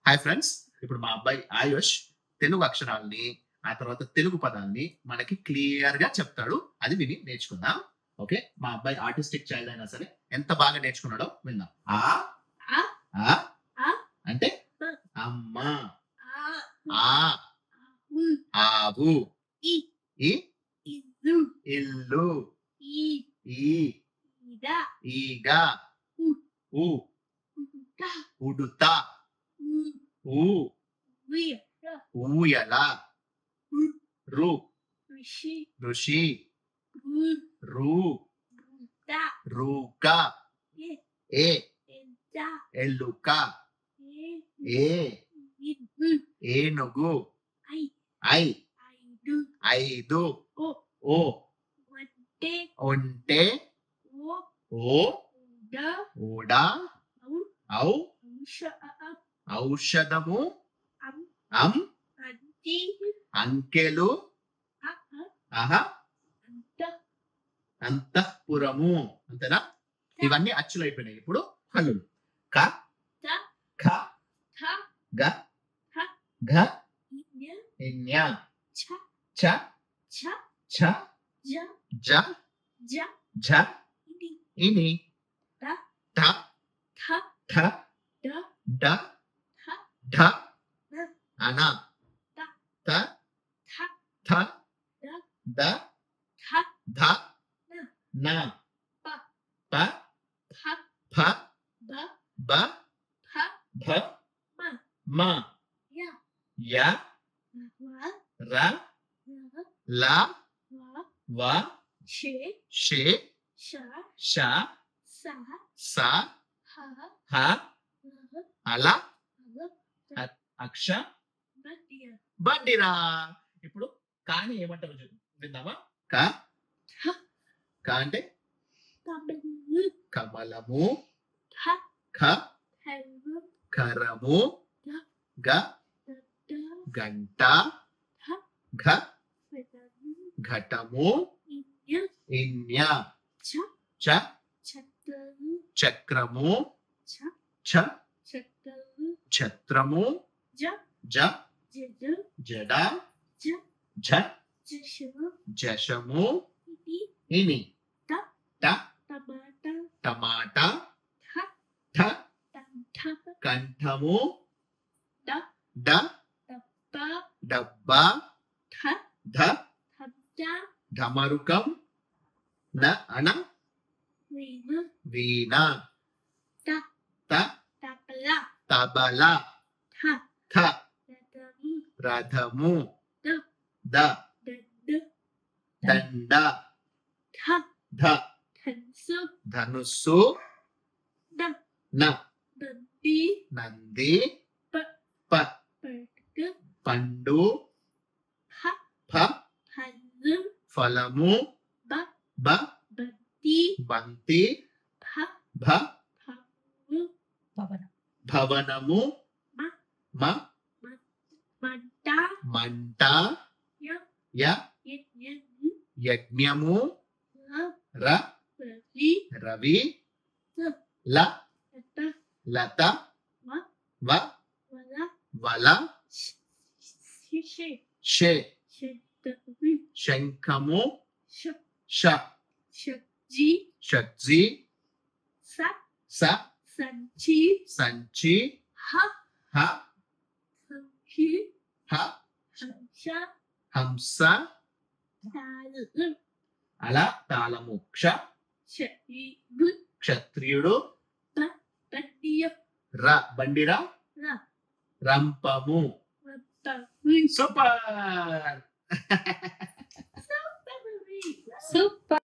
Hi friends. ఇప్పుడు మా అబ్బాయి ఆయుష్ తెలుగు అక్షరాల్ని, ఆ తర్వాత తెలుగు పదాల్ని మనకి క్లియర్‌గా చెప్తాడు. అది విని నేర్చుకుందాం. ఓకే. మా అబ్బాయి ఆర్టిస్టిక్ చైల్డ్ అయినా సరే ఎంత బాగా నేర్చుకున్నాడో విందాం. ఆ ఆ ఆ ఆ అంటే ఆ అమ్మ, ఆ ఆ ఉ ఆవు, ఇ ఇ ఇదు ఇల్లు, ఈ ఈ ఇద ఈగ, ఉ ఉ ఉద ఉడుత, ఉ ఊ వి ఊయల, ఉ రు ఋషి ఋషి, రు రు రుద రూక, ఎ ఏ ఎద్ద ఎలుక, ఏ ఏ ఇదు ఏనుగు, ఐ ఐ ఐదు ఐదు, ఓ ఓ వట్టె ఒంటె, ఓ ఓ ఉద ఊడ, ఔ ఔ అంశ ఔషధము, అం అం అంతి అంకెలు, అ అహ అంత అంతఃపురము. అంతేనా? ఇవన్నీ అచ్చులు అయిపోయినాయి. ఇప్పుడు హల్లులు. క త ఖ థ గ థ ఘ ఇన్య ఇన్య ఛ చ ఛ ఛ జ జ జ ఝ ఇది ఇని త ఠ థ ఠ డ డ థ ఢ న అన త త థ థ ద ద థ ధ న న ప ప ఫ ఫ బ బ ఫ భ మ మ య య వ ర ర ల వ వ షే షే ష ష స స హ హ ర అల ర అక్ష బదియ బండిరా. ఇప్పుడు కాని ఏమంటారు విందామా? క హ క అంటే కబలు కమలము, హ ఖ హెల్వ కరము, ద గ ద గంట, హ ఘ ఫెదము ఘటము, ఇన్య ఇన్య చ చ చక్రము చక్రము, చ ఛ చక్రము ఛత్రము, జ జ జద జడ, జ ఝ జశము జశము, ఇది ఇని త ట టమాటా టమాటా, ఠ ఠ తంఠ కంఠము, డ డ డబ్బ డబ్బా, ఠ ధ థబ్ద ఢమరుకం, న అణ వీణ వీణ, త త తబల తబల, థ థ రథము రథము, ద ద దద్దు దండ, థ ధ ధన్సు ధనుస్సు, ద న దండి నంది, ప ప పట్టు పండు, హ ఫ హన్ను ఫలము, బ బ బంతి బంతి, భ భ భము భవనము, మ మ మంట మంట, య య యజ్ఞము యజ్ఞము, ల ర రవి రవి, త ల లత లత, వ వ వల వల, శిషే షే శతవి శంఖము, ష ష షజ్జి షడ్జి, స స సంచి సంచి, హ హ సంచి హ హంస హంస, తాలు అల తాళము, క్ష శరీరు క్షత్రియుడు, ప పట్టియ ర బండిరా, ర రంపము. రత్తవి సూపర్. సూపర్